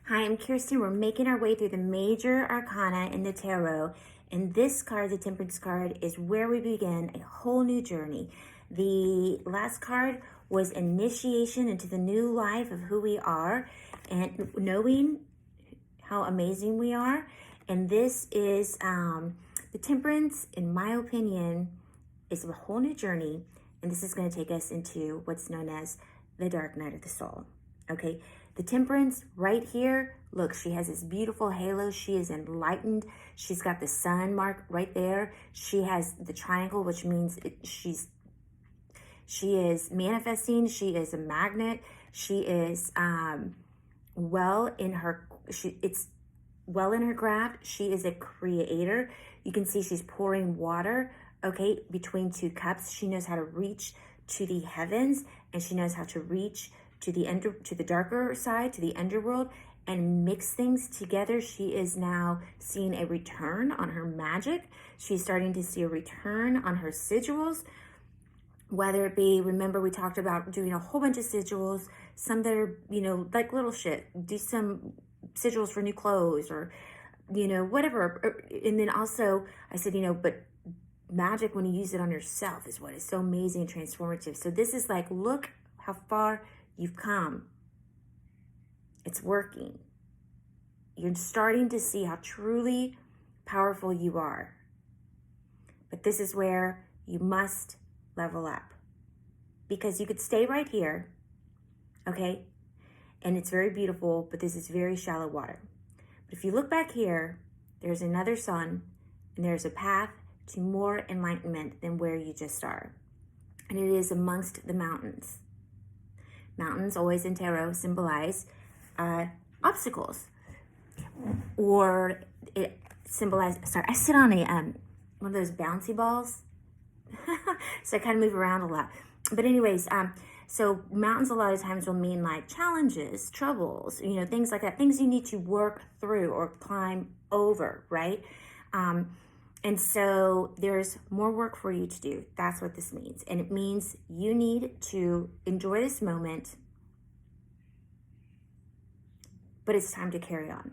Hi, I'm Kirsten. We're making our way through the major arcana in the tarot. And this card, the Temperance card, is where we begin a whole new journey. The last card was initiation into the new life of who we are and knowing how amazing we are. And this is the Temperance, in my opinion, is a whole new journey. And this is going to take us into what's known as the dark night of the soul. Okay, the Temperance right here, look, she has this beautiful halo. She is enlightened. She's got the sun mark right there. She has the triangle, which means she is manifesting. She is a magnet. She is well in her craft. She is a creator. You can see she's pouring water, okay, between two cups. She knows how to reach to the heavens, and she knows how to reach to the darker side, to the underworld, and mix things together. She is now seeing a return on her magic. She's starting to see a return on her sigils, whether it be, remember we talked about doing a whole bunch of sigils, some that are, like little shit. Do some sigils for new clothes or, whatever. And then also I said, but magic, when you use it on yourself, is what is so amazing and transformative. So this is like, look how far you've come. It's working. You're starting to see how truly powerful you are. But this is where you must level up, because you could stay right here, okay? And it's very beautiful, but this is very shallow water. But if you look back here, there's another sun, and there's a path to more enlightenment than where you just are. And it is amongst the mountains. Mountains always in tarot symbolize obstacles, or it symbolizes, I sit on a one of those bouncy balls, so I kind of move around a lot. But anyways, so mountains a lot of times will mean like challenges, troubles, things like that, things you need to work through or climb over, right? And so there's more work for you to do. That's what this means. And it means you need to enjoy this moment, but it's time to carry on.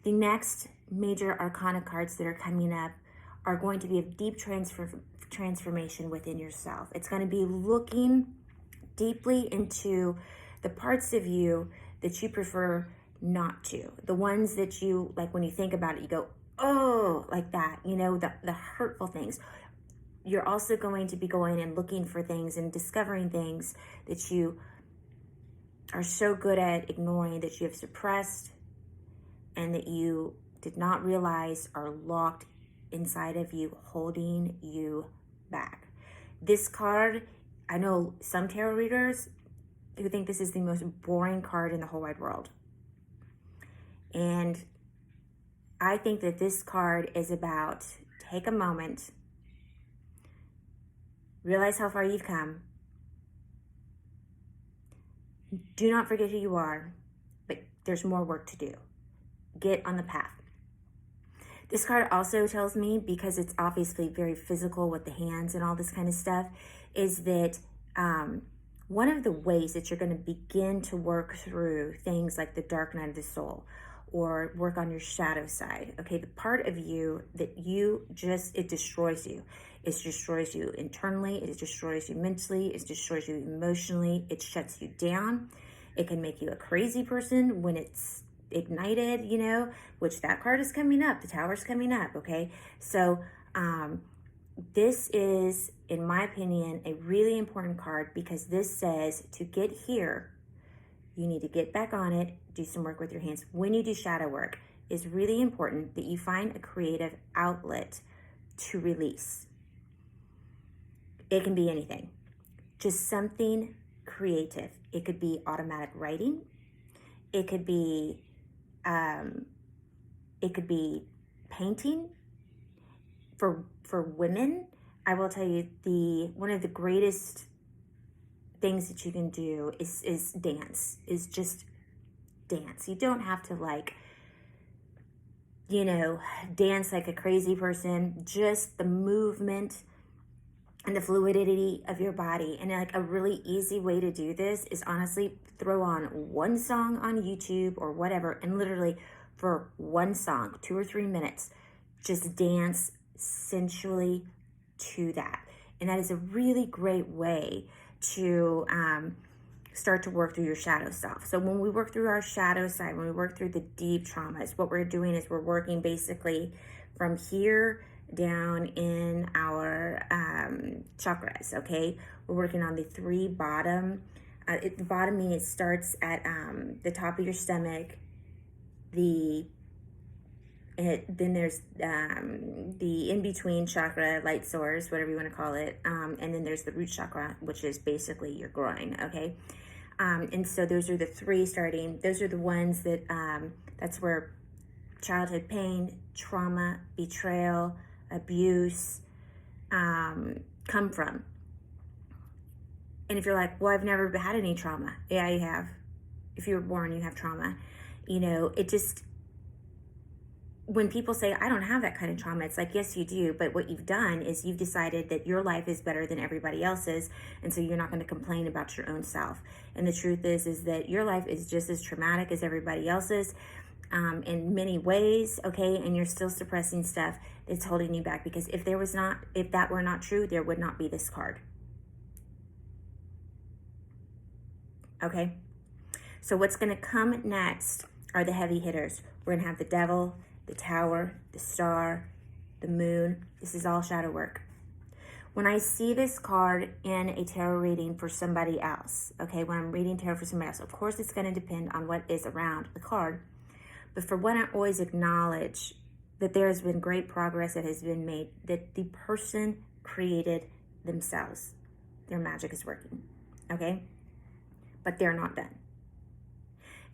The next major arcana cards that are coming up are going to be a deep transformation within yourself. It's going to be looking deeply into the parts of you that you prefer not to. The ones that you, like when you think about it, you go, oh, like that, the hurtful things. You're also going to be going and looking for things and discovering things that you are so good at ignoring, that you have suppressed, and that you did not realize are locked inside of you, holding you back. This card, I know some tarot readers who think this is the most boring card in the whole wide world. And I think that this card is about, take a moment, realize how far you've come. Do not forget who you are, but there's more work to do. Get on the path. This card also tells me, because it's obviously very physical with the hands and all this kind of stuff, is that one of the ways that you're going to begin to work through things like the dark night of the soul, or work on your shadow side, okay, the part of you that it destroys you. It destroys you internally, it destroys you mentally, it destroys you emotionally, it shuts you down. It can make you a crazy person when it's ignited, which that card is coming up, the Tower's coming up, okay? So this is, in my opinion, a really important card, because this says to get here, you need to get back on it, do some work with your hands. When you do shadow work, it's really important that you find a creative outlet to release. It can be anything, just something creative. It could be automatic writing. It could be painting. For women, I will tell you, one of the greatest things that you can do is dance, is just dance. You don't have to dance like a crazy person. Just the movement and the fluidity of your body. And like a really easy way to do this is honestly throw on one song on YouTube or whatever, and literally for one song, 2 or 3 minutes, just dance sensually to that. And that is a really great way to start to work through your shadow self. So when we work through our shadow side, when we work through the deep traumas, what we're doing is we're working basically from here down in our chakras, okay? We're working on the 3 bottom. The bottom meaning it starts at the top of your stomach, then there's the in-between chakra, light source, whatever you want to call it, and then there's the root chakra, which is basically your groin, okay? And so those are the 3 starting. Those are the ones that, that's where childhood pain, trauma, betrayal, abuse come from. And if you're like, well, I've never had any trauma. Yeah, you have. If you were born, you have trauma. You know, it just, when people say, I don't have that kind of trauma, it's like, yes, you do. But what you've done is you've decided that your life is better than everybody else's. And so you're not going to complain about your own self. And the truth is that your life is just as traumatic as everybody else's in many ways, okay? And you're still suppressing stuff that's holding you back, because if that were not true, there would not be this card. Okay? So what's going to come next are the heavy hitters. We're going to have the Devil, the Tower, the Star, the Moon. This is all shadow work. When I see this card in a tarot reading for somebody else, okay, when I'm reading tarot for somebody else, of course it's going to depend on what is around the card. But for one, I always acknowledge that there has been great progress that has been made, that the person created themselves. Their magic is working, okay? But they're not done.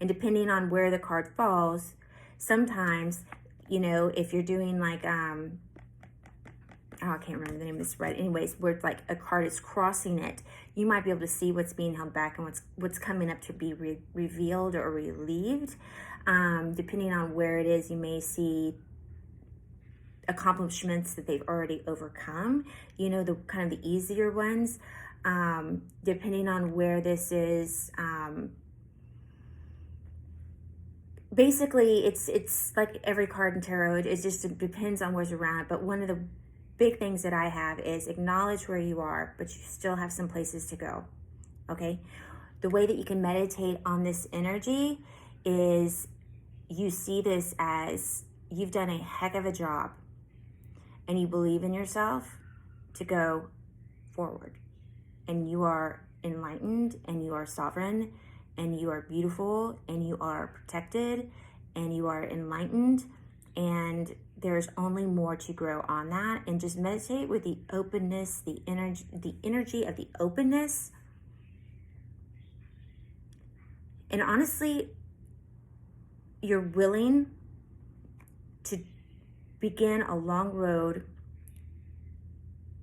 And depending on where the card falls, sometimes, you know, if you're doing like, I can't remember the name of this spread. Anyways, where it's like a card is crossing it, you might be able to see what's being held back and what's coming up to be revealed or relieved. Depending on where it is, you may see accomplishments that they've already overcome. You know, the kind of the easier ones. Depending on where this is, basically it's like every card in tarot. It just depends on where's around it. But one of the big things that I have is acknowledge where you are, but you still have some places to go. Okay, the way that you can meditate on this energy is you see this as you've done a heck of a job, and you believe in yourself to go forward. And you are enlightened, and you are sovereign, and you are beautiful, and you are protected, and you are enlightened, and there's only more to grow on that. And just meditate with the openness, the energy of the openness. And honestly, you're willing to begin a long road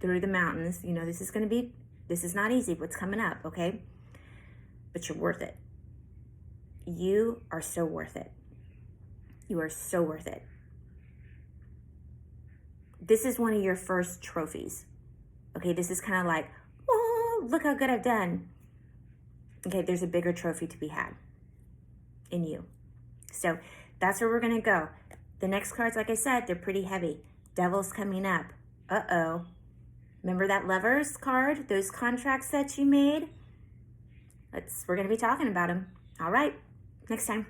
through the mountains. You know, this is not easy, what's coming up, okay? But you're worth it. You are so worth it. You are so worth it. This is one of your first trophies. Okay, this is kind of like, oh, look how good I've done. Okay, there's a bigger trophy to be had in you. So that's where we're going to go. The next cards, like I said, they're pretty heavy. Devil's coming up. Uh-oh. Remember that Lovers card? Those contracts that you made? We're going to be talking about them. All right. Next time.